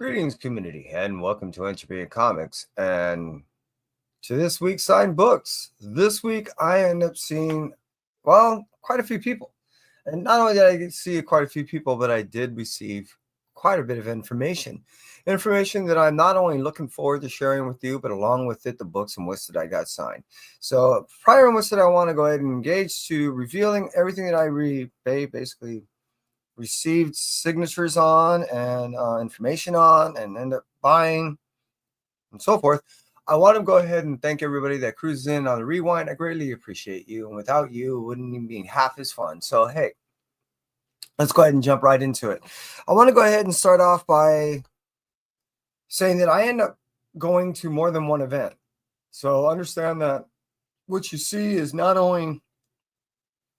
Greetings, community, and welcome to Entropy of Comics and to this week's signed books. This week, I end up seeing, quite a few people. And not only did I see quite a few people, but I did receive quite a bit of information. Information that I'm not only looking forward to sharing with you, but along with it, the books and which that I got signed. So prior to which that I want to go ahead and engage to revealing everything that I basically received signatures on and information on and end up buying and so forth. I want to go ahead and thank everybody that cruises in on the rewind. I greatly appreciate you. And without you, it wouldn't even be half as fun. So, hey, let's go ahead and jump right into it. I want to go ahead and start off by saying that I end up going to more than one event. So understand that what you see is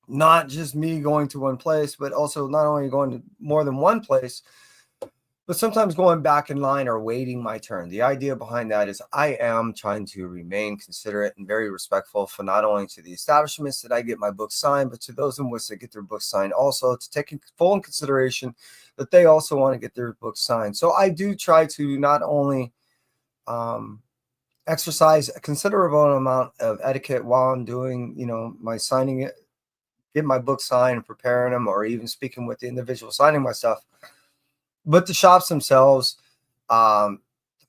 not just me going to one place, but also not only going to more than one place, but sometimes going back in line or waiting my turn. The idea behind that is I am trying to remain considerate and very respectful for not only to the establishments that I get my books signed, but to those in which they get their books signed also, to take full in consideration that they also want to get their books signed. So I do try to not only exercise a considerable amount of etiquette while I'm doing, my signing it, get my book signed and preparing them, or even speaking with the individual signing my stuff. But the shops themselves, the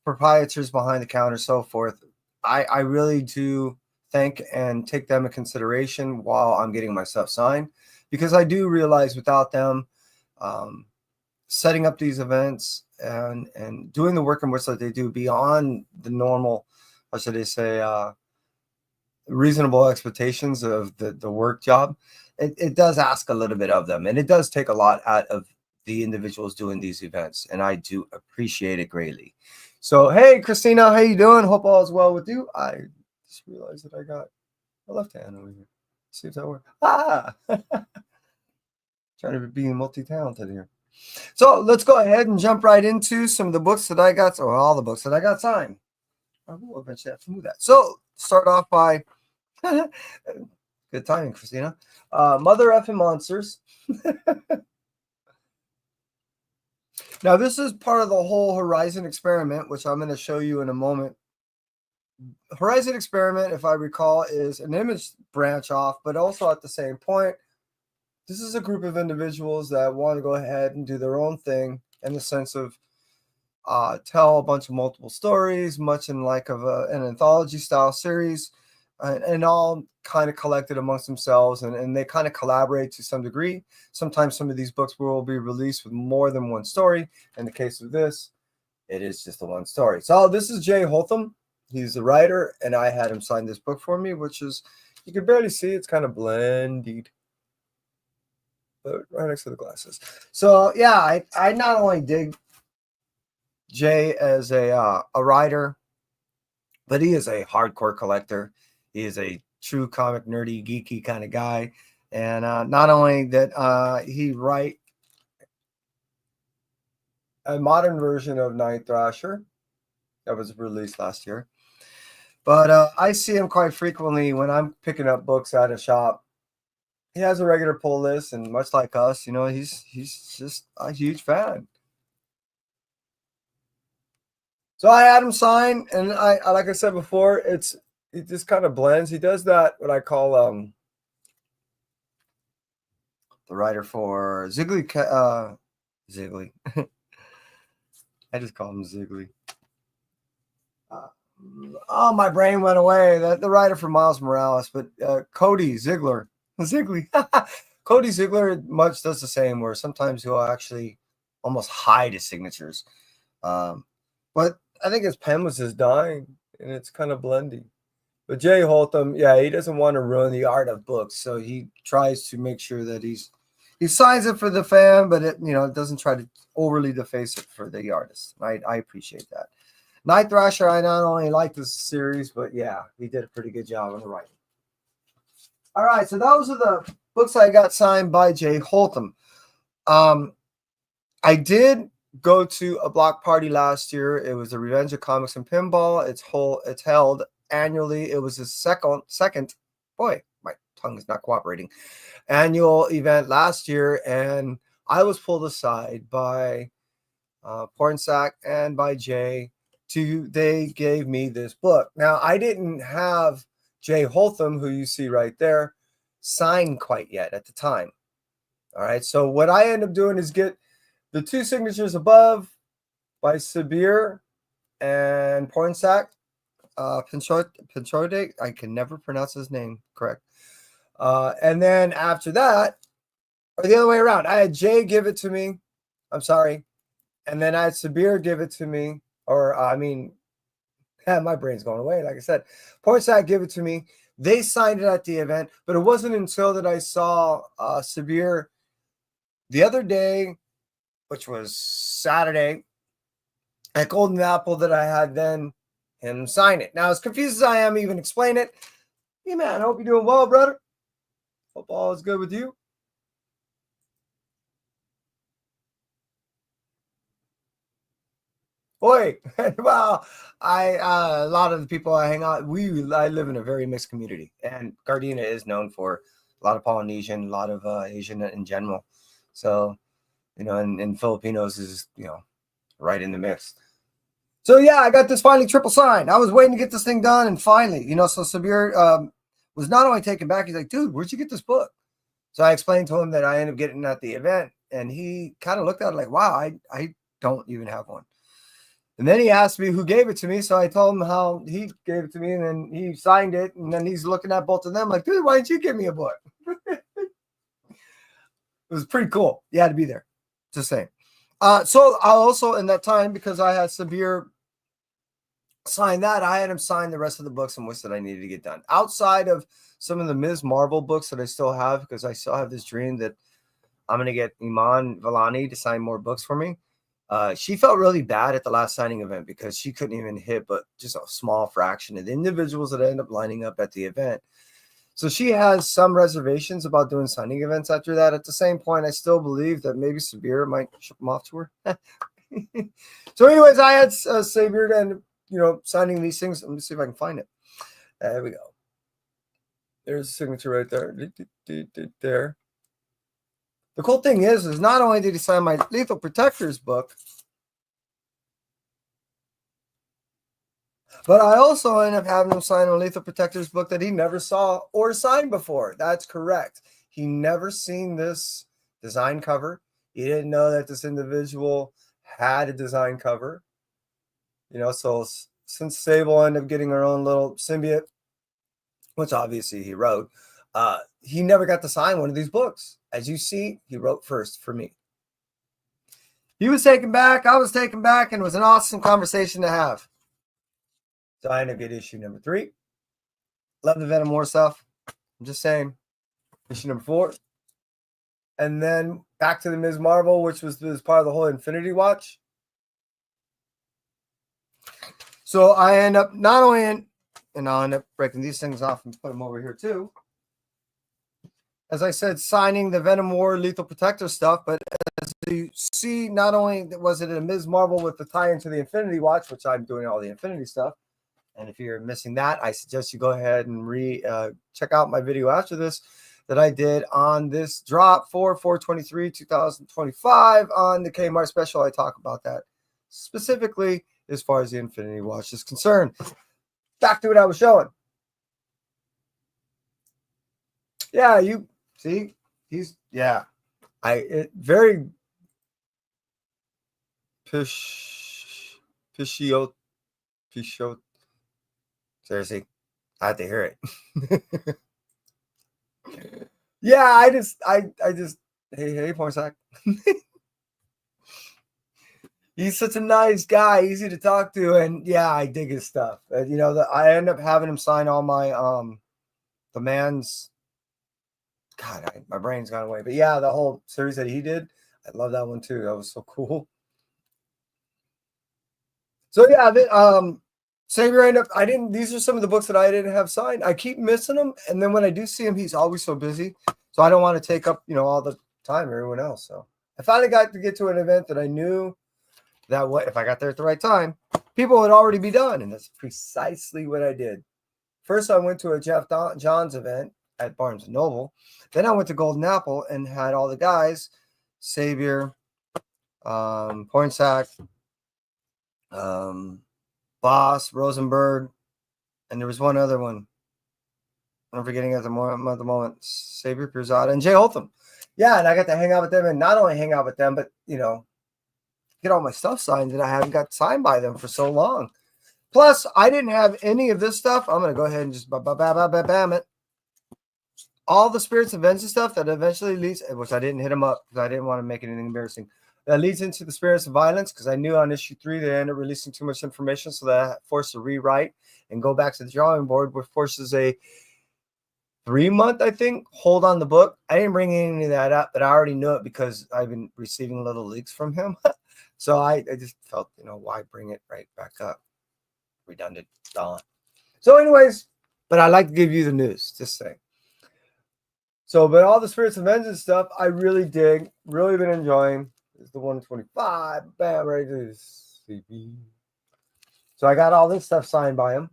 proprietors behind the counter, so forth, I really do thank and take them in consideration while I'm getting my stuff signed, because I do realize without them setting up these events and doing the work in which that they do beyond the normal, how should I say, reasonable expectations of the work job, it does ask a little bit of them, and it does take a lot out of the individuals doing these events, and I do appreciate it greatly. So, hey, Christina, how you doing? Hope all is well with you. I just realized that I got my left hand over here. See if that works. Trying to be multi-talented here. So let's go ahead and jump right into some of the books that I got, or all the books that I got signed. I will eventually have to move that. So start off by good timing, Christina. Mother Effing Monsters. Now, this is part of the whole Horizon experiment, which I'm going to show you in a moment. Horizon experiment, if I recall, is an image branch off, but also at the same point, this is a group of individuals that want to go ahead and do their own thing in the sense of tell a bunch of multiple stories, much in like of an anthology style series, and all kind of collected amongst themselves, and they kind of collaborate to some degree. Sometimes some of these books will be released with more than one story. In the case of this, it is just the one story. So this is Jay Holtham. He's the writer, and I had him sign this book for me, which is, you can barely see, it's kind of blended, but right next to the glasses. So yeah, I not only dig Jay as a writer, but he is a hardcore collector. He is a true comic nerdy, geeky kind of guy. And not only that he write a modern version of Night Thrasher that was released last year, but I see him quite frequently when I'm picking up books at a shop. He has a regular pull list, and much like us, he's just a huge fan. So I had him sign, and I like I said before, it just kind of blends. He does that, what I call the writer for Ziggly. Ziggly. I just call him Ziggly. My brain went away. The writer for Miles Morales, but Cody Ziegler. Ziggly. Cody Ziegler much does the same, where sometimes he'll actually almost hide his signatures. But I think his pen was just dying, and it's kind of blendy. But Jay Holtham, yeah, he doesn't want to ruin the art of books, so he tries to make sure that he signs it for the fan, but it doesn't try to overly deface it for the artist. I appreciate that. Night Thrasher, I not only like this series, but yeah, he did a pretty good job on the writing. All right, so those are the books I got signed by Jay Holtham. I did go to a block party last year. It was the Revenge of Comics and Pinball. It's held annually. It was his second. Boy, my tongue is not cooperating. Annual event last year, and I was pulled aside by Pornsak and by Jay. They gave me this book. Now, I didn't have Jay Holtham, who you see right there, signed quite yet at the time. All right, so what I end up doing is get the 2 signatures above by Sabir and Pornsak Pichetshote. I can never pronounce his name correct. And then after that, or the other way around, I had Jay give it to me. I'm sorry. And then I had Sabir give it to me. Or, my brain's going away. Like I said, Pornsak give it to me. They signed it at the event. But it wasn't until that I saw Sabir the other day, which was Saturday, at Golden Apple, that I had then him sign it. Now, as confused as I am, even explain it. Hey, man, I hope you're doing well, brother. Hope all is good with you. Boy, well, a lot of the people I hang out, I live in a very mixed community, and Gardena is known for a lot of Polynesian, a lot of Asian in general. So, and Filipinos is, right in the mix. So yeah, I got this finally triple signed. I was waiting to get this thing done, and finally, so Sabir was not only taken back, he's like, dude, where'd you get this book? So I explained to him that I ended up getting it at the event, and he kind of looked at it like, wow, I don't even have one. And then he asked me who gave it to me. So I told him how he gave it to me, and then he signed it. And then he's looking at both of them like, dude, why didn't you give me a book? It was pretty cool. You had to be there. Just saying. So I also, in that time, because I had Sabir sign that, I had him sign the rest of the books and which that I needed to get done. Outside of some of the Ms. Marvel books that I still have, because I still have this dream that I'm going to get Iman Vellani to sign more books for me. She felt really bad at the last signing event because she couldn't even hit but just a small fraction of the individuals that end up lining up at the event. So she has some reservations about doing signing events after that. At the same point, I still believe that maybe Sabir might ship them off to her. So anyways, I had Sabir and, signing these things. Let me see if I can find it. There we go. There's a signature right there. There. The cool thing is not only did he sign my Lethal Protectors book, but I also ended up having him sign a Lethal Protectors book that he never saw or signed before. That's correct. He never seen this design cover. He didn't know that this individual had a design cover. So since Sable ended up getting her own little symbiote, which obviously he wrote, he never got to sign one of these books. As you see, he wrote first for me. He was taken back, I was taken back, and it was an awesome conversation to have. So I ended up getting issue number 3. Love the Venom War stuff. I'm just saying. Issue number 4. And then back to the Ms. Marvel, which was part of the whole Infinity Watch. So I end up I'll end up breaking these things off and put them over here too. As I said, signing the Venom War Lethal Protector stuff, but as you see, not only was it a Ms. Marvel with the tie into the Infinity Watch, which I'm doing all the Infinity stuff, and if you're missing that, I suggest you go ahead and check out my video after this that I did on this drop for 4/23/2025 on the Kmart special. I talk about that specifically as far as the Infinity Watch is concerned. Back to what I was showing. Yeah, you see, very Pichetshote. Seriously, I had to hear it. Yeah, I just, hey, Pornsak. He's such a nice guy, easy to talk to, and yeah, I dig his stuff. I end up having him sign all my the man's. God, my brain's gone away, but yeah, the whole series that he did, I love that one too. That was so cool. So yeah, Sabir ended up. These are some of the books that I didn't have signed. I keep missing them, and then when I do see him, he's always so busy. So I don't want to take up all the time of everyone else. So I finally got to get to an event that I knew that if I got there at the right time, people would already be done, and that's precisely what I did. First, I went to a Geoff Johns event at Barnes & Noble. Then I went to Golden Apple and had all the guys, Sabir, Pornsak, Boss, Rosenberg, and there was one other one. I'm forgetting at the moment. Sabir Pirzada and Jay Holtham. Yeah, and I got to hang out with them, and not only hang out with them, but get all my stuff signed that I haven't got signed by them for so long. Plus, I didn't have any of this stuff. I'm gonna go ahead and just bam it. All the Spirits of Vengeance stuff that eventually leads, which I didn't hit them up because I didn't want to make anything embarrassing. That leads into the Spirits of Violence because I knew on issue 3 they ended up releasing too much information, so that I forced a rewrite and go back to the drawing board, which forces a 3-month, I think, hold on the book. I didn't bring any of that up, but I already knew it because I've been receiving little leaks from him. So I just felt, why bring it right back up? Redundant. So anyways, but I like to give you the news, just saying. So, but all the Spirits of Vengeance stuff, I really dig, really been enjoying. It's the 125, bam, right to the CB. So I got all this stuff signed by him.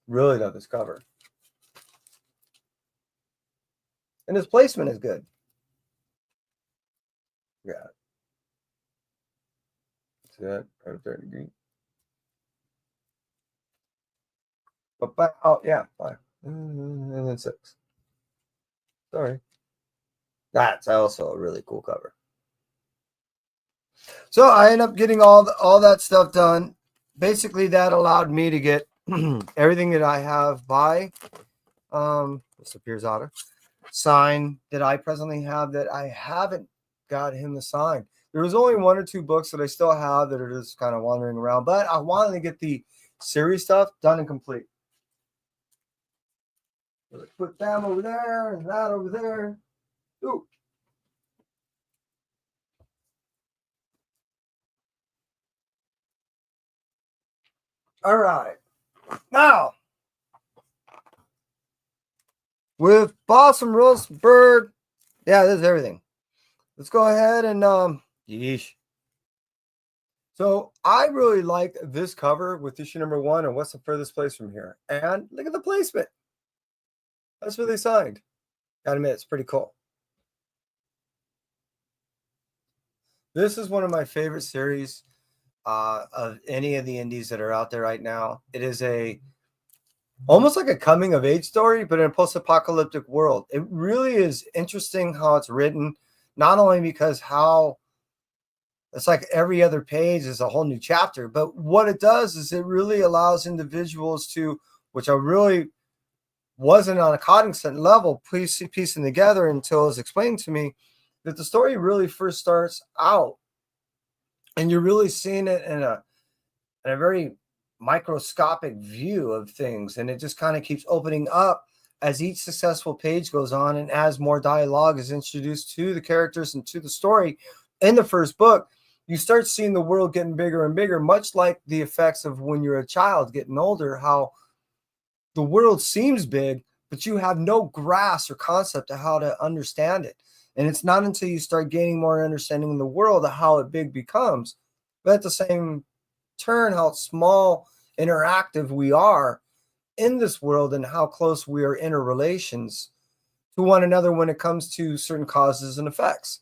Really love this cover. And his placement is good. Yeah. See that? Right there in green. But oh yeah, 5. And then 6. Sorry. That's also a really cool cover. So I end up getting all that stuff done. Basically, that allowed me to get everything that I have by Mr. Pirzada sign that I presently have that I haven't got him to sign. There was only 1 or 2 books that I still have that are just kind of wandering around, but I wanted to get the series stuff done and complete. Let's put them over there and that over there. Ooh. All right. Now, with Boss and Rosenberg, yeah, this is everything. Let's go ahead and yeesh. So I really liked this cover with issue number 1 and What's the Furthest Place from Here. And look at the placement. That's what they signed. Gotta admit, it's pretty cool. This is one of my favorite series of any of the indies that are out there right now. It is almost like a coming of age story, but in a post-apocalyptic world. It really is interesting how it's written, not only because how it's like every other page is a whole new chapter, but what it does is it really allows individuals to, which I really wasn't on a cognizant level piecing together until it was explained to me, that the story really first starts out and you're really seeing it in a very microscopic view of things, and it just kind of keeps opening up as each successful page goes on and as more dialogue is introduced to the characters and to the story. In the first book, you start seeing the world getting bigger and bigger, much like the effects of when you're a child getting older, how the world seems big, but you have no grasp or concept of how to understand it. And it's not until you start gaining more understanding of the world of how it big becomes, but at the same turn, how small, interactive we are in this world and how close we are interrelations to one another when it comes to certain causes and effects.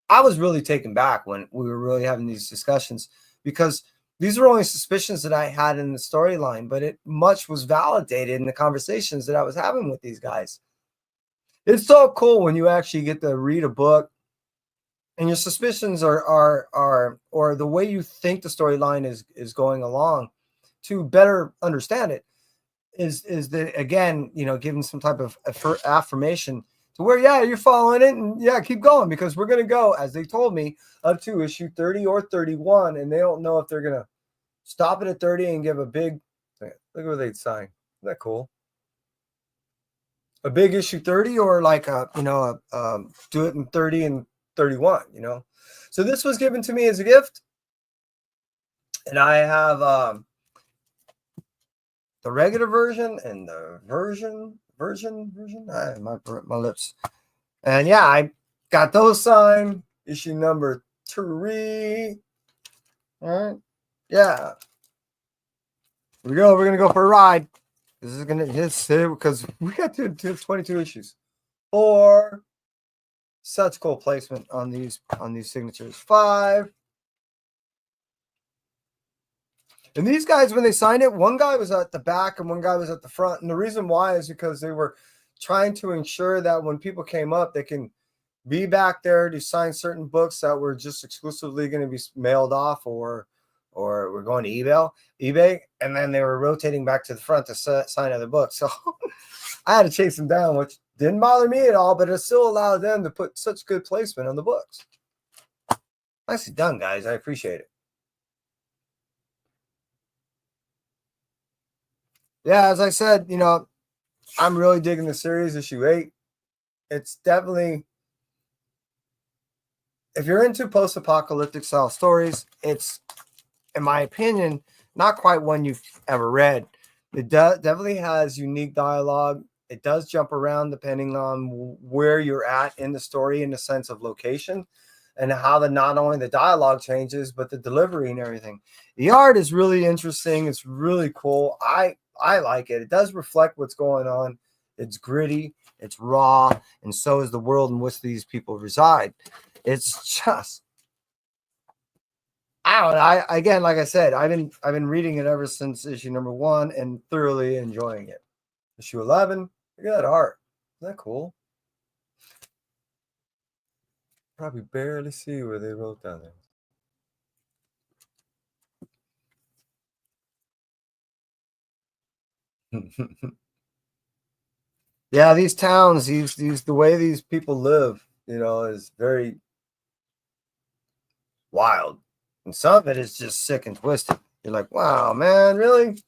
I was really taken back when we were really having these discussions because these were only suspicions that I had in the storyline, but much was validated in the conversations that I was having with these guys. It's so cool when you actually get to read a book and your suspicions are or the way you think the storyline is going along to better understand it is that, again, giving some type of affirmation to where, yeah, you're following it and yeah, keep going, because we're going to go, as they told me, up to issue 30 or 31, and they don't know if they're going to stop it at 30 and give a big, look at what they'd sign. Isn't that cool? A big issue 30 or like do it in 30 and 31, So this was given to me as a gift. And I have the regular version and the version. My lips. And yeah, I got those signed. Issue number 3. All right. Yeah. Here we go. We're gonna go for a ride. This is gonna hit because we got to 22 issues. 4, Such cool placement on these signatures. 5. And these guys, when they signed it, one guy was at the back and one guy was at the front. And the reason why is because they were trying to ensure that when people came up, they can be back there to sign certain books that were just exclusively going to be mailed off or we're going to eBay, and then they were rotating back to the front to sign other books. So I had to chase them down, which didn't bother me at all, but it still allowed them to put such good placement on the books. Nicely done, guys. I appreciate it. Yeah, as I said, I'm really digging the series, issue 8. It's definitely, if you're into post-apocalyptic style stories, it's, in my opinion, not quite one you've ever read. It definitely has unique dialogue. It does jump around depending on where you're at in the story in the sense of location and how not only the dialogue changes, but the delivery and everything. The art is really interesting. It's really cool. I like it. It does reflect what's going on. It's gritty, it's raw, and so is the world in which these people reside. It's just, again, like I said, I've been reading it ever since issue number 1 and thoroughly enjoying it. Issue 11, look at that art. Isn't that cool? Probably barely see where they wrote down there. Yeah, these towns, the way these people live, is very wild. And some of it is just sick and twisted. You're like, wow, man, really?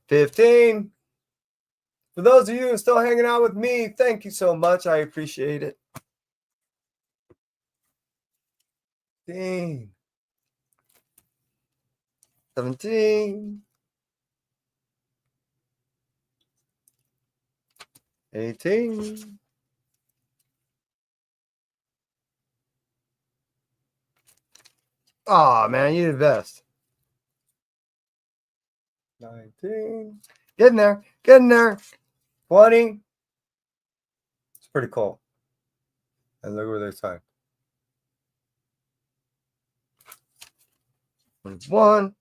$15. For those of you who are still hanging out with me, thank you so much. I appreciate it. 16. 17. 18. 'Aw, man, you're the best. 19. Getting there. 20. It's pretty cool. And look where they signed. 21.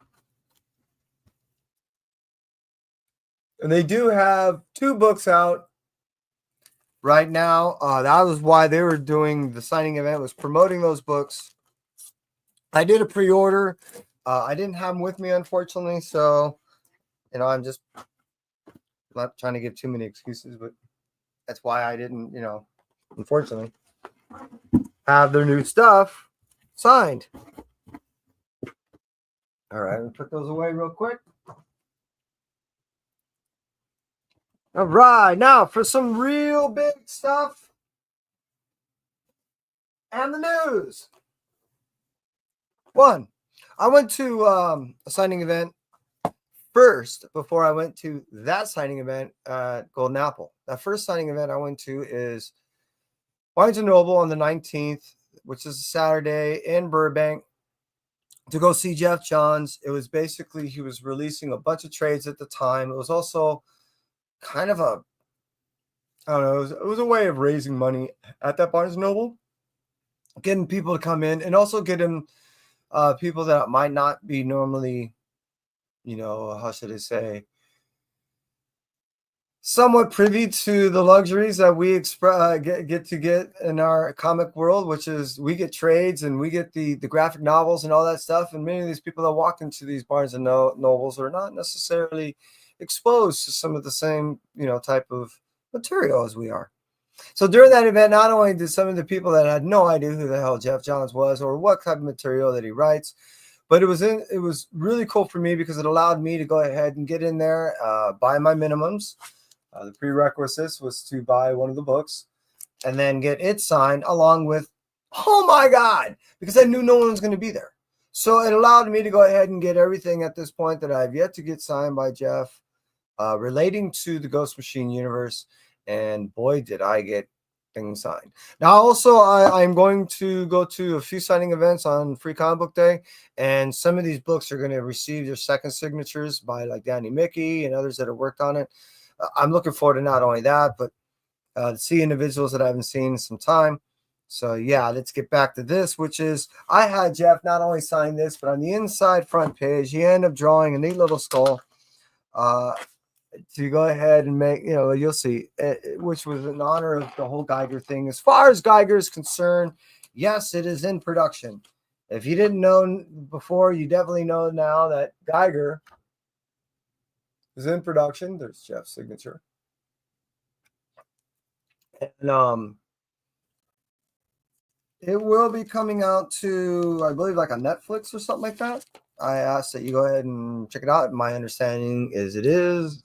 And they do have 2 books out right now. That was why they were doing the signing event, was promoting those books. I did a pre-order. I didn't have them with me, unfortunately. So, I'm just not trying to give too many excuses, but that's why I didn't, unfortunately, have their new stuff signed. All right, let me put those away real quick. All right, now for some real big stuff and the news. 1, I went to a signing event first before I went to that signing event at Golden Apple. That first signing event I went to is Barnes & Noble on the 19th, which is a Saturday in Burbank, to go see Geoff Johns. It was basically, he was releasing a bunch of trades at the time. It was also kind of a, I don't know, it was a way of raising money at that Barnes & Noble, getting people to come in and also getting people that might not be normally, how should I say, somewhat privy to the luxuries that we get to get in our comic world, which is we get trades and we get the graphic novels and all that stuff. And many of these people that walk into these Barnes and Nobles are not necessarily exposed to some of the same, type of material as we are. So during that event, not only did some of the people that had no idea who the hell Geoff Johns was or what type of material that he writes, but it was really cool for me because it allowed me to go ahead and get in there, buy my minimums. The prerequisites was to buy one of the books and then get it signed along with, oh my God, because I knew no one was going to be there. So it allowed me to go ahead and get everything at this point that I've yet to get signed by Geoff relating to the Ghost Machine universe. And boy, did I get things signed. Now, also, I'm going to go to a few signing events on Free Comic Book Day. And some of these books are going to receive their second signatures by like Danny Mickey and others that have worked on it. I'm looking forward to not only that, but to see individuals that I haven't seen in some time. So yeah, let's get back to this, which is I had Geoff not only sign this, but on the inside front page, he ended up drawing a neat little skull to go ahead and make, you'll see, which was in honor of the whole Geiger thing. As far as Geiger is concerned, yes, it is in production. If you didn't know before, you definitely know now that Geiger is in production. There's Geoff's signature. And it will be coming out to, I believe, like a Netflix or something like that. I asked that you go ahead and check it out. My understanding is it is.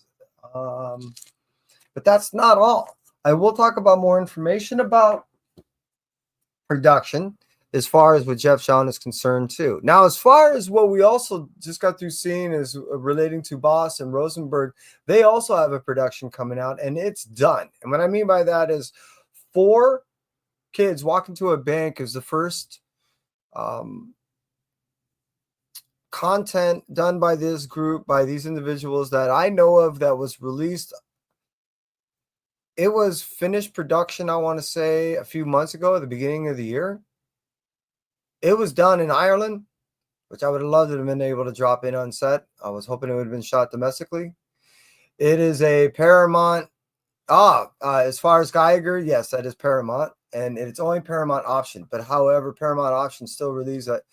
But that's not all. I will talk about more information about production as far as what Geoff Johns is concerned too. Now, as far as what we also just got through seeing is relating to Boss and Rosenberg, they also have a production coming out, and it's done. And what I mean by that is 4 kids walk into a bank is the first content done by this group, by these individuals that I know of that was released. It was finished production, I want to say, a few months ago at the beginning of the year. It was done in Ireland, which I would have loved to have been able to drop in on set. I was hoping it would have been shot domestically. It is a Paramount. As far as Geiger, yes, that is Paramount. And it's only Paramount option. But however, Paramount option still relieves that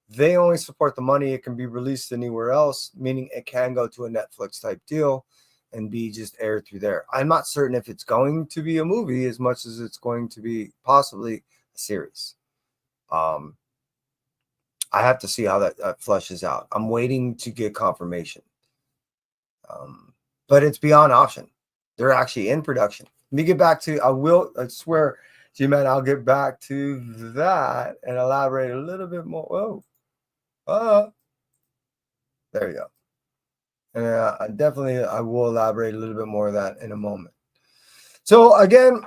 they only support the money. It can be released anywhere else, meaning it can go to a Netflix type deal and be just aired through there. I'm not certain if it's going to be a movie as much as it's going to be possibly a series. I have to see how that flushes out. I'm waiting to get confirmation. But it's beyond option. They're actually in production. Let me get back to, I swear, G-Man, I'll get back to that and elaborate a little bit more. There you go. And I will elaborate a little bit more of that in a moment. So again,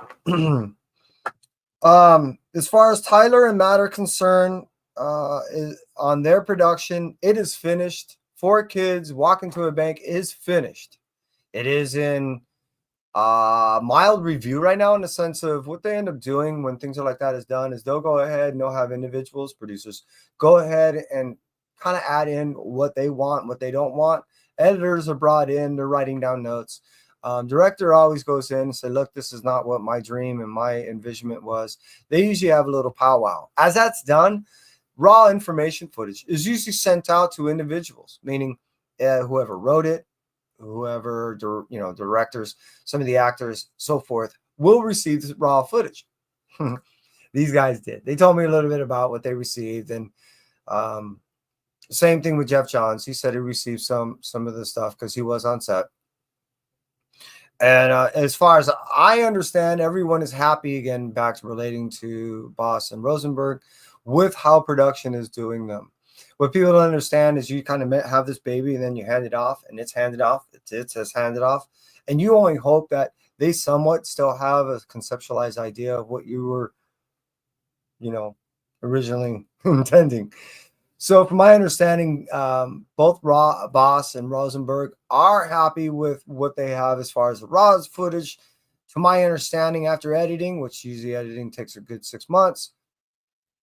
as far as Tyler and Matt are concerned, on their production, it is finished. 4 kids walk into a bank is finished. It is in mild review right now, in the sense of what they end up doing when things are like that is done is they'll go ahead and they'll have individuals, producers, go ahead and kind of add in what they want, what they don't want. Editors are brought in, they're writing down notes. Director always goes in and say, look, this is not what my dream and my envisionment was. They usually have a little powwow. As that's done, raw information footage is usually sent out to individuals, meaning whoever wrote it, whoever, directors, some of the actors, so forth, will receive this raw footage. These guys did. They told me a little bit about what they received. And same thing with Geoff Johns. He said he received some of the stuff because he was on set. And as far as I understand, everyone is happy, again, back to relating to Boss and Rosenberg, with how production is doing them. What people don't understand is you kind of have this baby and then you hand it off and it's handed off. It says handed off. And you only hope that they somewhat still have a conceptualized idea of what you were, originally intending. So from my understanding, both Boss and Rosenberg are happy with what they have as far as the raw footage. To my understanding, after editing, which usually editing takes a good 6 months,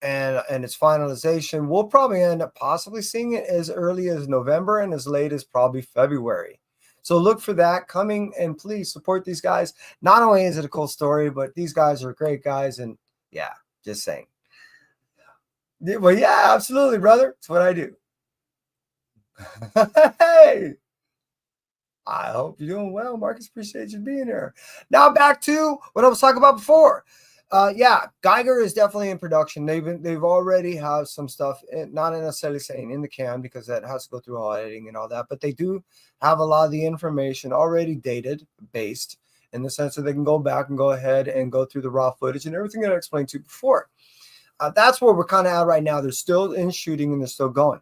and its finalization, we'll probably end up possibly seeing it as early as November and as late as probably February. So look for that coming, and please support these guys. Not only is it a cool story, but these guys are great guys, and yeah, just saying. Well, yeah, absolutely, brother. It's what I do. Hey, I hope you're doing well, Marcus. Appreciate you being here. Now back to what I was talking about before. Yeah, Geiger is definitely in production. They've already have some stuff, not necessarily saying in the can because that has to go through all editing and all that, but they do have a lot of the information already dated based in the sense that they can go back and go ahead and go through the raw footage and everything that I explained to you before. That's where we're kind of at right now. They're still in shooting and they're still going.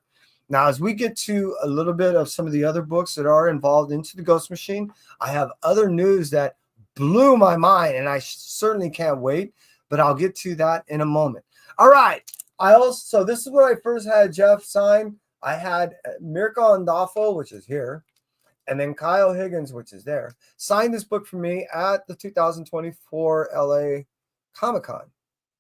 Now, as we get to a little bit of some of the other books that are involved into the Ghost Machine, I have other news that blew my mind, and I certainly can't wait, but I'll get to that in a moment. All right. So this is what I first had Geoff sign. I had Mirko Andolfo, which is here, And then Kyle Higgins, which is there, signed this book for me at the 2024 LA Comic-Con.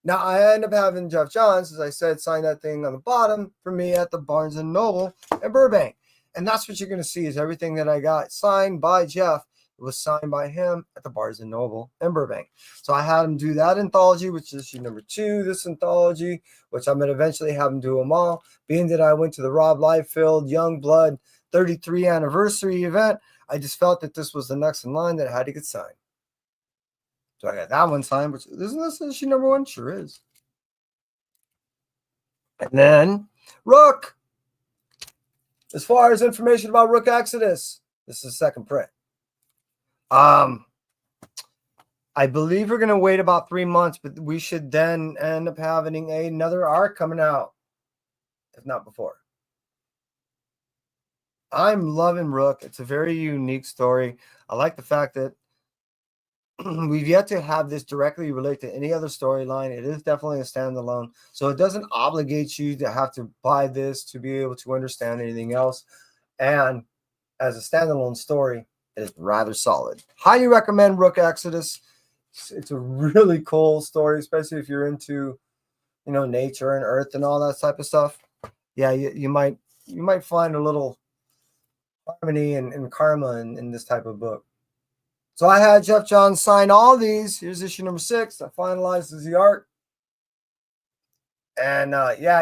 Now, I end up having Geoff Johns, as I said, sign that thing on the bottom for me at the Barnes & Noble in Burbank. And that's what you're going to see is everything that I got signed by Geoff. It was signed by him at the Barnes & Noble in Burbank. So I had him do that anthology, which is issue number 2, this anthology, which I'm going to eventually have him do them all. Being that I went to the Rob Liefeld Young Blood 33 anniversary event, I just felt that this was the next in line that had to get signed. So I got that one signed, which isn't this issue number 1? Sure is. And then Rook. As far as information about Rook Exodus, this is the second print. I believe we're going to wait about 3 months, but we should then end up having another arc coming out, if not before. I'm loving Rook. It's a very unique story. I like the fact that we've yet to have this directly relate to any other storyline. It is definitely a standalone, so it doesn't obligate you to have to buy this to be able to understand anything else. And as a standalone story, it is rather solid. Highly recommend Rook Exodus. It's a really cool story, especially if you're into, nature and earth and all that type of stuff. Yeah, you might find a little harmony and karma in this type of book. So I had Geoff Johns sign all these. Here's issue number 6. I finalized the art. And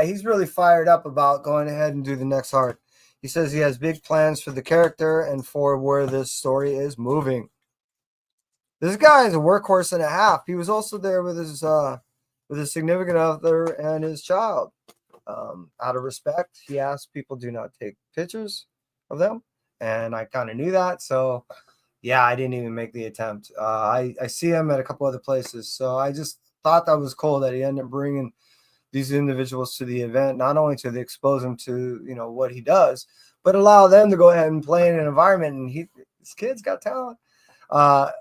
he's really fired up about going ahead and do the next arc. He says he has big plans for the character and for where this story is moving. This guy is a workhorse and a half. He was also there with his significant other and his child. Out of respect, he asked people do not take pictures of them. And I kind of knew that. So, yeah, I didn't even make the attempt. I see him at a couple other places. So I just thought that was cool that he ended up bringing these individuals to the event, not only to expose them to, what he does, but allow them to go ahead and play in an environment. And this kid's got talent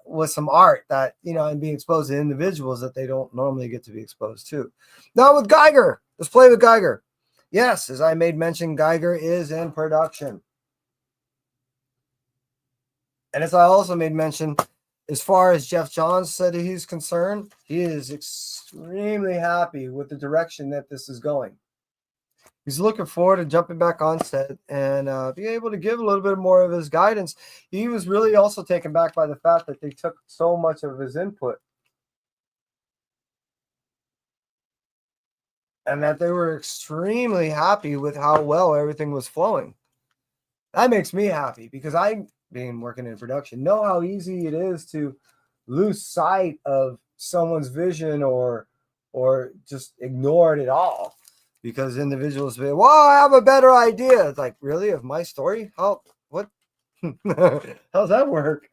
with some art that, and being exposed to individuals that they don't normally get to be exposed to. Now with Geiger, let's play with Geiger. Yes, as I made mention, Geiger is in production. And as I also made mention, as far as Geoff Johns said he's concerned, he is extremely happy with the direction that this is going. He's looking forward to jumping back on set and be able to give a little bit more of his guidance. He was really also taken back by the fact that they took so much of his input and that they were extremely happy with how well everything was flowing. That makes me happy because I, being working in production, know how easy it is to lose sight of someone's vision or just ignore it at all because individuals say, well, I have a better idea. It's like, really? Of my story? What? How's that work?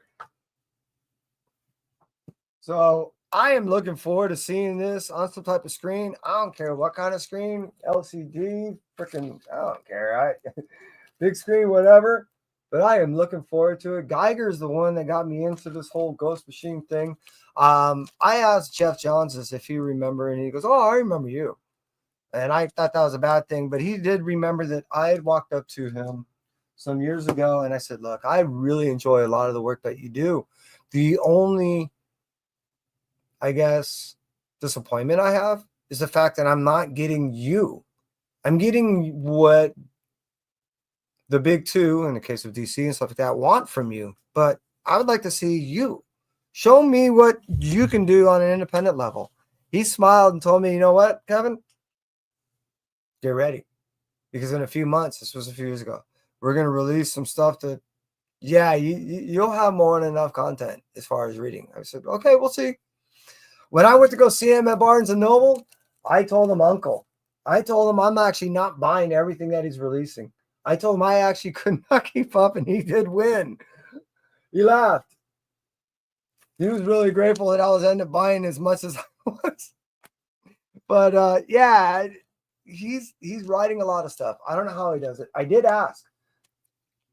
So I am looking forward to seeing this on some type of screen. I don't care what kind of screen, LCD, freaking, I don't care. Big screen, whatever. But I am looking forward to it. Geiger's the one that got me into this whole Ghost Machine thing. I asked Geoff Johns if he remembered, and he goes, oh, I remember you. And I thought that was a bad thing, but he did remember that I had walked up to him some years ago, and I said, look, I really enjoy a lot of the work that you do. The only, I guess, disappointment I have is the fact that I'm not getting you. I'm getting what the big two, in the case of DC and stuff like that, want from you. But I would like to see you. Show me what you can do on an independent level. He smiled and told me, you know what, Kevin? Get ready. Because in a few months, this was a few years ago, we're going to release some stuff that, you'll have more than enough content as far as reading. I said, okay, we'll see. When I went to go see him at Barnes & Noble, I told him, Uncle, I told him I'm actually not buying everything that he's releasing. I told him I actually could not keep up, and he did win. He laughed. He was really grateful that I was ended up buying as much as I was. But he's writing a lot of stuff. I don't know how he does it. I did ask,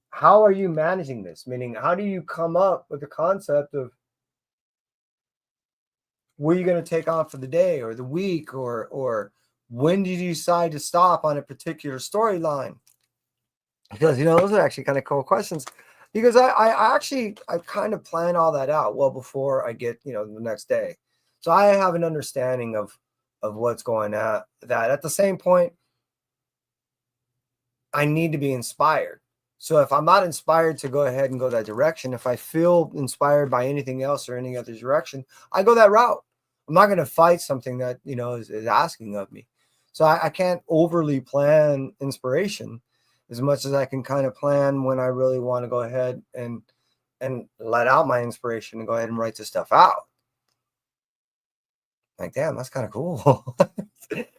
how are you managing this? Meaning, how do you come up with the concept of what are you going to take on for the day or the week, or when did you decide to stop on a particular storyline? Because, those are actually kind of cool questions. because I actually I kind of plan all that out well before I get, the next day. So I have an understanding of what's going on. That at the same point, I need to be inspired. So if I'm not inspired to go ahead and go that direction, if I feel inspired by anything else or any other direction, I go that route. I'm not going to fight something that, is asking of me. So I can't overly plan inspiration as much as I can kind of plan when I really want to go ahead and let out my inspiration and go ahead and write this stuff out. Like, damn, that's kind of cool.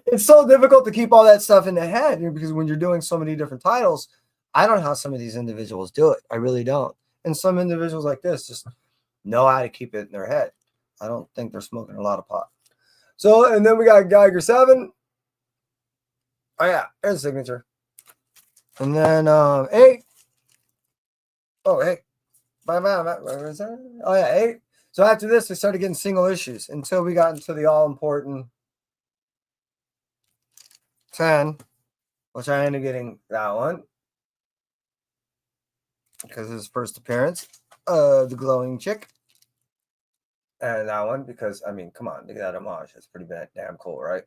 It's so difficult to keep all that stuff in the head because when you're doing so many different titles, I don't know how some of these individuals do it. I really don't. And some individuals like this just know how to keep it in their head. I don't think they're smoking a lot of pot. So, and then we got Geiger 7. Oh, yeah, there's the signature. And then 8. Oh, hey. Oh, yeah, 8. So after this, we started getting single issues until we got into the all-important 10, which I ended up getting that one because his first appearance of the glowing chick. And that one because, I mean, come on, look at that homage. That's pretty damn cool, right?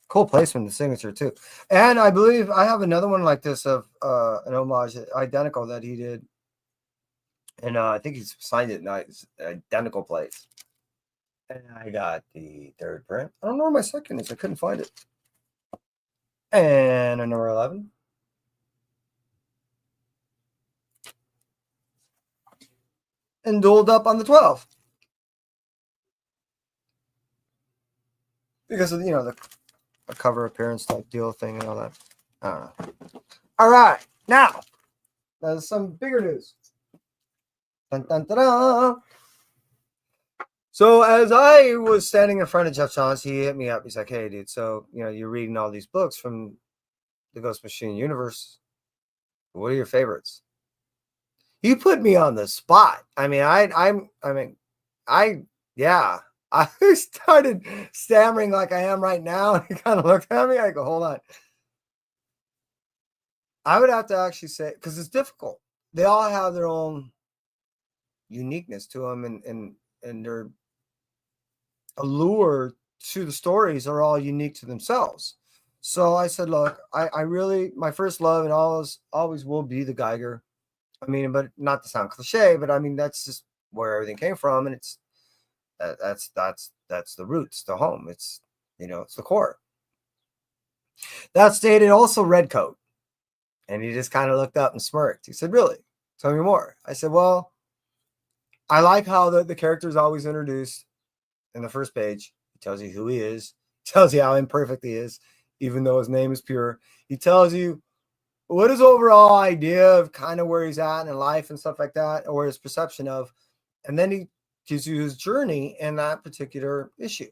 Cool placement, the signature, too. And I believe I have another one like this of an homage identical that he did. And I think he's signed it in identical place. And I got the third print. I don't know where my second is. I couldn't find it. And a number 11. And dueled up on the 12. Because of, the cover appearance type deal thing and all that. I don't know. All right. Now, there's some bigger news. Dun, dun, dun, dun. So as I was standing in front of Geoff Johns, he hit me up. He's like, hey, dude, so, you're reading all these books from the Ghost Machine universe. What are your favorites? You put me on the spot. I mean, yeah. I started stammering like I am right now. And he kind of looked at me. I go, hold on. I would have to actually say, because it's difficult. They all have their own uniqueness to them, and their allure to the stories are all unique to themselves. So I said, look, I really, my first love and always will be the Geiger. I mean, but not to sound cliche, but I mean, that's just where everything came from. And it's, that's the roots, the home. It's, it's the core. That stated also Redcoat. And he just kind of looked up and smirked. He said, really? Tell me more. I said, well, I like how the character is always introduced in the first page. He tells you who he is, tells you how imperfect he is, even though his name is pure. He tells you what his overall idea of kind of where he's at in life and stuff like that, or his perception of, and then he gives you his journey in that particular issue.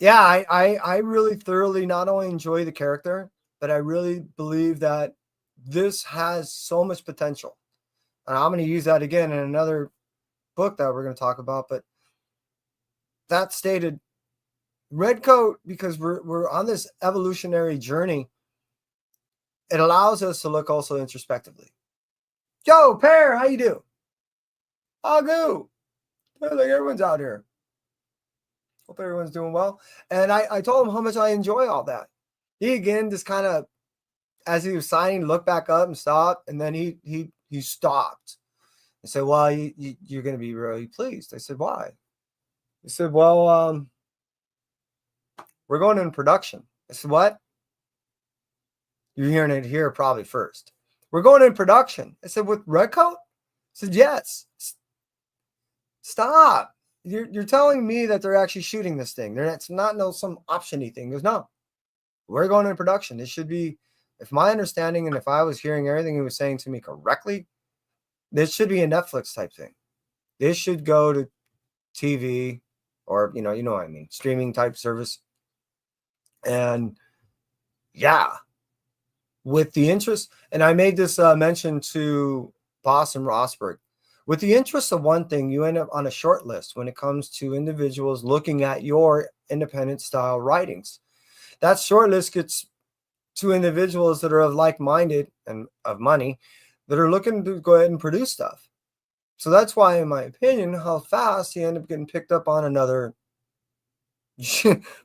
Yeah, I really thoroughly not only enjoy the character, but I really believe that this has so much potential. And I'm going to use that again in another book that we're going to talk about, but that stated Redcoat, because we're on this evolutionary journey, it allows us to look also introspectively. Yo, Pear, how you do? I'll go. Like everyone's out here. Hope everyone's doing well. And I told him how much I enjoy all that. He again just kind of, as he was signing, looked back up and stopped, and then he stopped. I said, well, you're going to be really pleased. I said, why? He said, well, we're going in production. I said, what? You're hearing it here probably first. We're going in production. I said, with Redcoat? I said, yes. Stop. You're telling me that they're actually shooting this thing. It's not some option-y thing. He goes, no. We're going in production. This should be, if my understanding and if I was hearing everything he was saying to me correctly, this should be a Netflix type thing. This should go to TV or, you know what I mean, streaming type service. And yeah, with the interest, and I made this mention to Boss and Rosberg, with the interest of one thing, you end up on a short list when it comes to individuals looking at your independent style writings. That short list gets to individuals that are of like-minded and of money that are looking to go ahead and produce stuff. So that's why, in my opinion, how fast he ended up getting picked up on another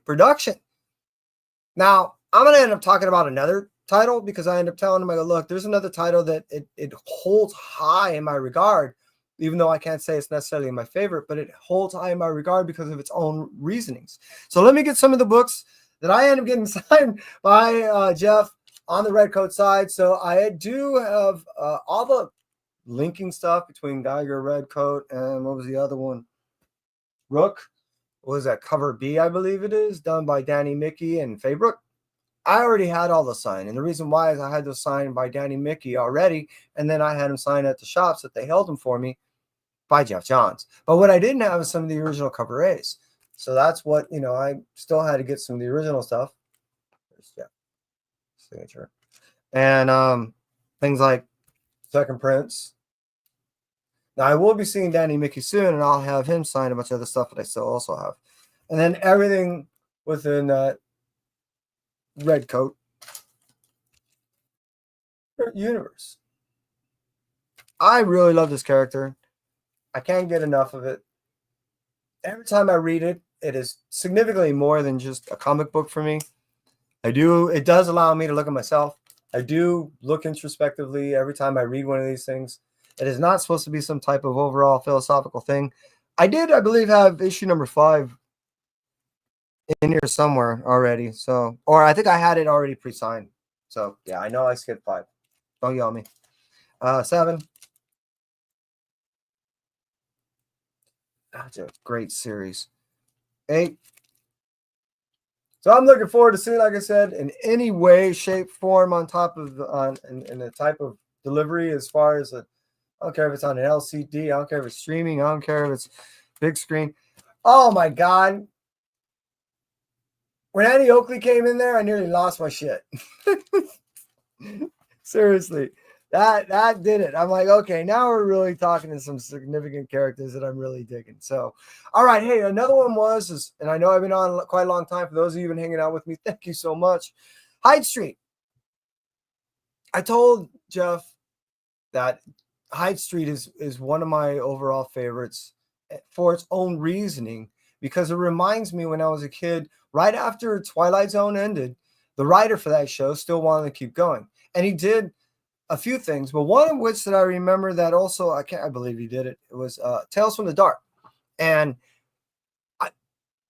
production. Now, I'm going to end up talking about another title because I end up telling him, I go, look, there's another title that it holds high in my regard, even though I can't say it's necessarily my favorite, but it holds high in my regard because of its own reasonings. So let me get some of the books that I end up getting signed by Geoff on the Redcoat side. So I do have all the linking stuff between Geiger, Redcoat, and what was the other one? Rook. What was that? Cover B, I believe it is, done by Danny Mickey and Faybrook. I already had all the signed, and the reason why is I had those signed by Danny Mickey already, and then I had them signed at the shops that they held them for me by Geoff Johns. But what I didn't have is some of the original cover A's. So that's what, I still had to get some of the original stuff. There's Geoff signature. And things like second prints. Now, I will be seeing Danny Mickey soon, and I'll have him sign a bunch of other stuff that I still also have. And then everything within that Redcoat universe. I really love this character. I can't get enough of it. Every time I read it, it is significantly more than just a comic book for me. It does allow me to look at myself. I do look introspectively every time I read one of these things. It is not supposed to be some type of overall philosophical thing. I believe, have issue number 5 in here somewhere already. So, or I think I had it already pre-signed. So, yeah, I know I skipped 5. Don't yell at me. 7. That's a great series. 8. So I'm looking forward to seeing, like I said, in any way, shape, form on top of in the type of delivery as far as I don't care if it's on an LCD. I don't care if it's streaming. I don't care if it's big screen. Oh, my God. When Annie Oakley came in there, I nearly lost my shit. Seriously. That did it. I'm like, okay, now we're really talking to some significant characters that I'm really digging. So, all right. Hey, another one and I know I've been on quite a long time. For those of you who've been hanging out with me, thank you so much. Hyde Street. I told Geoff that Hyde Street is one of my overall favorites for its own reasoning, because it reminds me when I was a kid, right after Twilight Zone ended, the writer for that show still wanted to keep going. And he did a few things, but one of which that I remember that also, I believe he did it. It was Tales from the Dark. And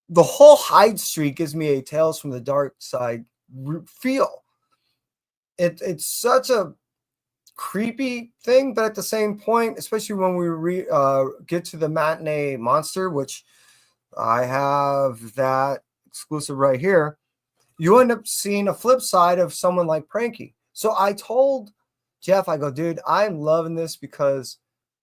the whole Hyde Street gives me a Tales from the Dark side feel. It's such a creepy thing, but at the same point, especially when we get to the Matinee Monster, which I have that exclusive right here, you end up seeing a flip side of someone like Pranky. So I told Geoff, I go, dude, I'm loving this because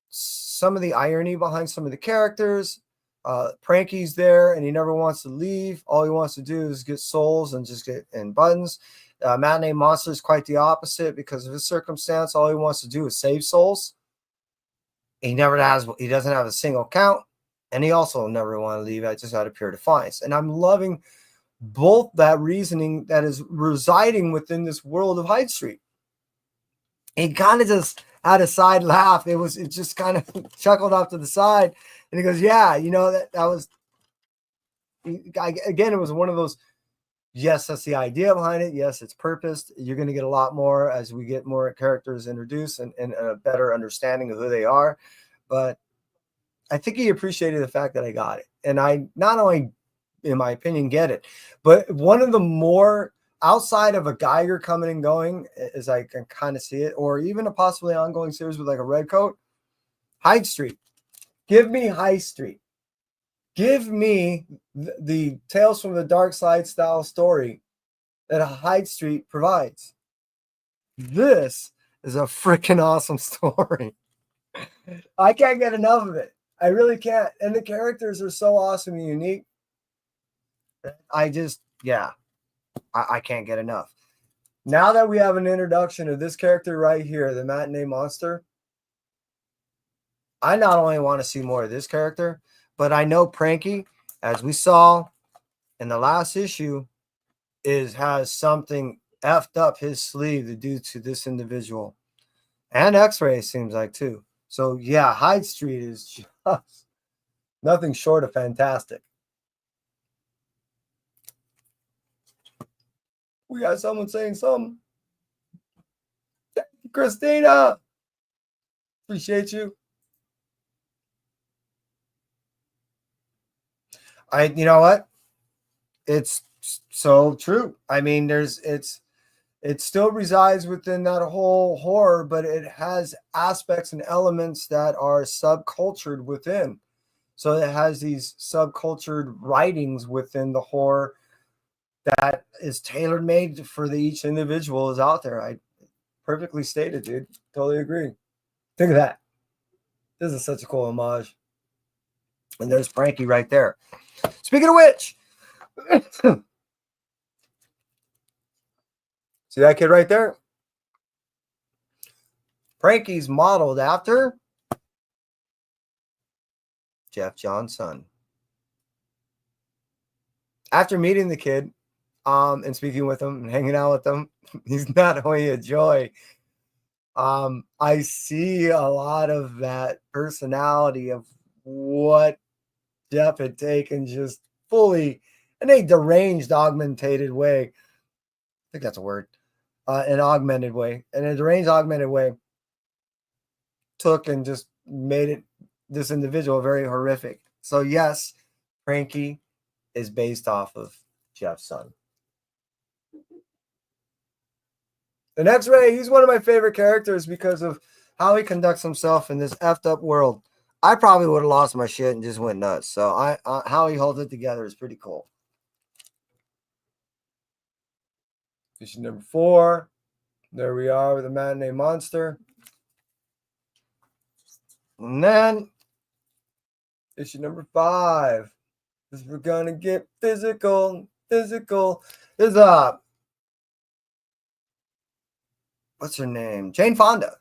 some of the irony behind some of the characters, Pranky's there and he never wants to leave. All he wants to do is get souls and just get in buttons. Matinee Monster is quite the opposite because of his circumstance. All he wants to do is save souls. He doesn't have a single count, and he also never want to leave. I just out of pure defiance. And I'm loving both that reasoning that is residing within this world of Hyde Street. He kind of just had a side laugh. It just kind of chuckled off to the side, and he goes, "Yeah, that was." Again, it was one of those. Yes, that's the idea behind it. Yes, it's purposed. You're going to get a lot more as we get more characters introduced and a better understanding of who they are. But I think he appreciated the fact that I got it. And I not only, in my opinion, get it, but one of the more outside of a Geiger coming and going, as I can kind of see it, or even a possibly ongoing series with like a Redcoat, Hyde Street. Give me Hyde Street. Give me the Tales from the Dark Side style story that Hyde Street provides. This is a freaking awesome story. I can't get enough of it. I really can't. And the characters are so awesome and unique. I can't get enough. Now that we have an introduction of this character right here, the Matinee Monster, I not only want to see more of this character, but I know Pranky, as we saw in the last issue, has something effed up his sleeve to do to this individual. And X-Ray seems like too. So yeah, Hyde Street is just nothing short of fantastic. We got someone saying something. Christina, appreciate you. You know what? It's so true. I mean, it still resides within that whole horror, but it has aspects and elements that are subcultured within. So it has these subcultured writings within the horror that is tailor made for each individual is out there. I perfectly stated, dude. Totally agree. Think of that. This is such a cool homage. And there's Frankie right there. Speaking of which, see that kid right there? Frankie's modeled after Geoff Johns' son. After meeting the kid and speaking with him and hanging out with him, he's not only a joy. I see a lot of that personality of what Geoff had taken just fully in a deranged, augmented way. I think that's a word. An augmented way. In a deranged, augmented way. Took and just made this individual very horrific. So yes, Frankie is based off of Geoff's son. And X-Ray, he's one of my favorite characters because of how he conducts himself in this effed up world. I probably would have lost my shit and just went nuts. So how he holds it together is pretty cool. Issue number 4. There we are with a man named Monster. And then issue number 5. This we're gonna get physical. Physical is what's her name? Jane Fonda.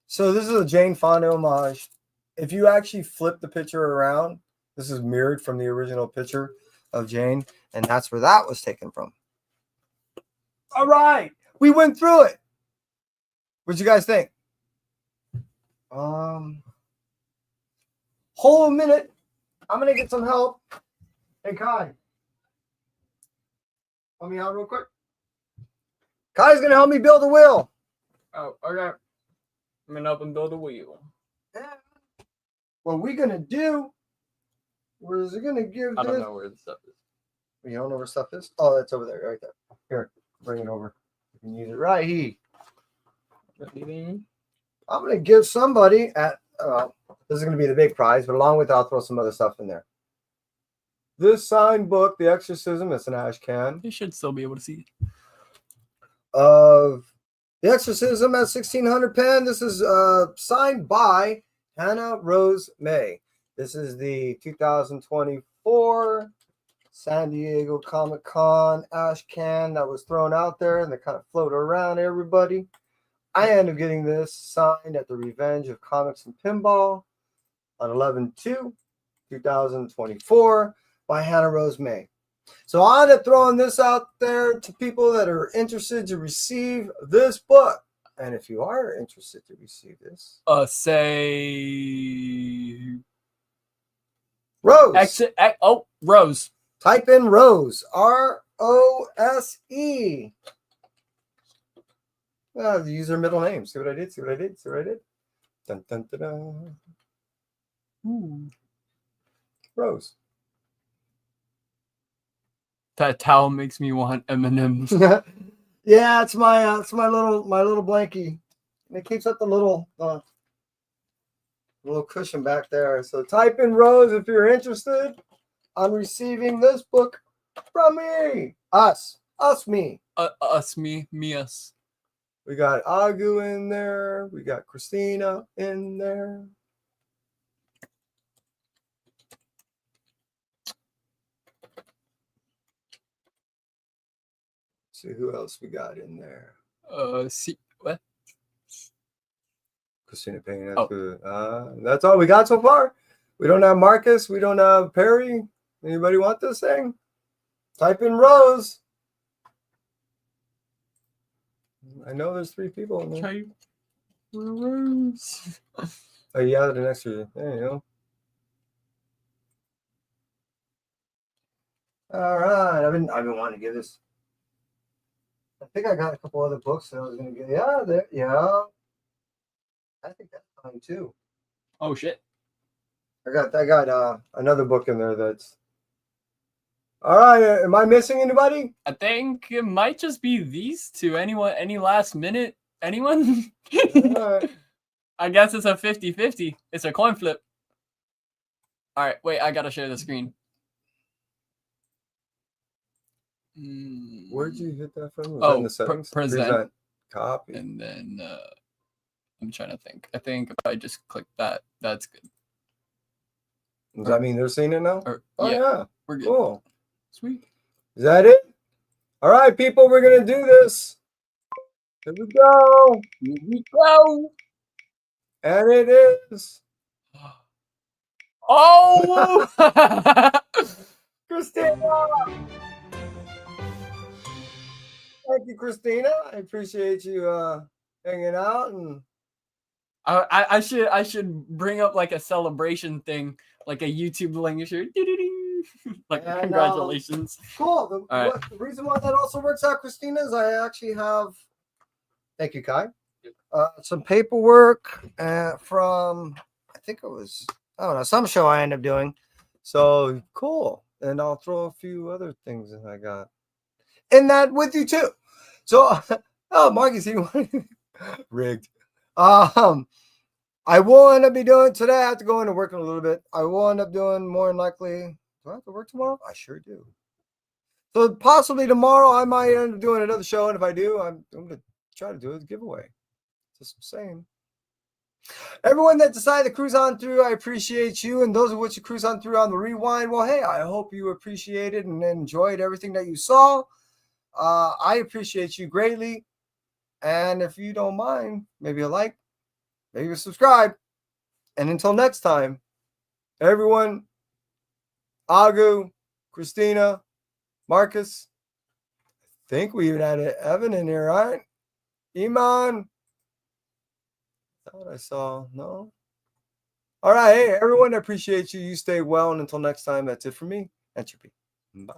So this is a Jane Fonda homage. If you actually flip the picture around, this is mirrored from the original picture of Jane, and that's where that was taken from. All right, we went through it. What'd you guys think? Hold a minute. I'm gonna get some help. Hey, Kai. Help me out real quick. Kai's gonna help me build a wheel. Oh, okay. I'm gonna help him build a wheel. Yeah. What we're gonna do? Where is it gonna give? I don't know where the stuff is. You don't know where stuff is? Oh, that's over there, right there. Here, bring it over. You can use it right here. I'm gonna give somebody at. This is gonna be the big prize, but along with that, I'll throw some other stuff in there. This signed book, The Exorcism. It's an ash can. You should still be able to see it. Of The Exorcism at 1600 pen. This is signed by Hannah Rose May. This is the 2024 San Diego Comic-Con ash can that was thrown out there and they kind of floated around everybody. I ended up getting this signed at the Revenge of Comics and Pinball on 11/2/2024 by Hannah Rose May. So I ended up throwing this out there to people that are interested to receive this book. And if you are interested to receive this, say Rose. Rose. Type in Rose. ROSE. Use their middle name. See what I did? See what I did? See what I did? Dun, dun, dun, dun. Ooh. Rose. That towel makes me want M&M's. Yeah, it's my little blankie. And it keeps up the little cushion back there. So type in Rose if you're interested on receiving this book from me. Us, me. Us, me, us. We got Agu in there. We got Christina in there. See who else we got in there. See what? Christina Payne. That's good. That's all we got so far. We don't have Marcus. We don't have Perry. Anybody want this thing? Type in Rose. I know there's 3 people in there. Type Rose. Oh, you added an extra. There you go. All right. I've been wanting to give this. I think I got a couple other books that I was gonna get. Yeah, there. Yeah. I think that's fine too. Oh shit. I got another book in there that's. All right. Am I missing anybody? I think it might just be these two. Anyone? Any last minute? Anyone? All right. I guess it's a 50-50. It's a coin flip. All right, wait. I gotta share the screen. Where'd you hit that from? Was Oh, that in the settings? present. Copy. And then I'm trying to think. I think if I just click that, that's good. Does that mean they're seeing it now? Oh yeah. We're good. Cool. Sweet. Is that it? All right, people, we're gonna do this. Here we go. Here we go. And it is Oh, Christina. Thank you, Christina. I appreciate you hanging out and I should bring up like a celebration thing, like a YouTube link. Like And, congratulations. cool. All right. The reason why that also works out, Christina, is I actually have. Thank you, Kai. Some paperwork from I think it was some show I ended up doing. So cool, and I'll throw a few other things that I got in that with you too. So, oh, Marcus, you rigged. I will end up be doing today. I have to go into work in a little bit. I will end up doing more than likely. Do I have to work tomorrow? I sure do. So possibly tomorrow I might end up doing another show, and if I do, I'm going to try to do a giveaway. Just saying. Everyone that decided to cruise on through, I appreciate you. And those of which you cruise on through on the rewind, well, hey, I hope you appreciated and enjoyed everything that you saw. I appreciate you greatly. And if you don't mind, maybe a like, maybe a subscribe. And until next time, everyone, Agu, Christina, Marcus, I think we even had Evan in here, right? Iman. Thought I saw. No. All right. Hey, everyone, I appreciate you. You stay well. And until next time, that's it for me. Entropy. Bye.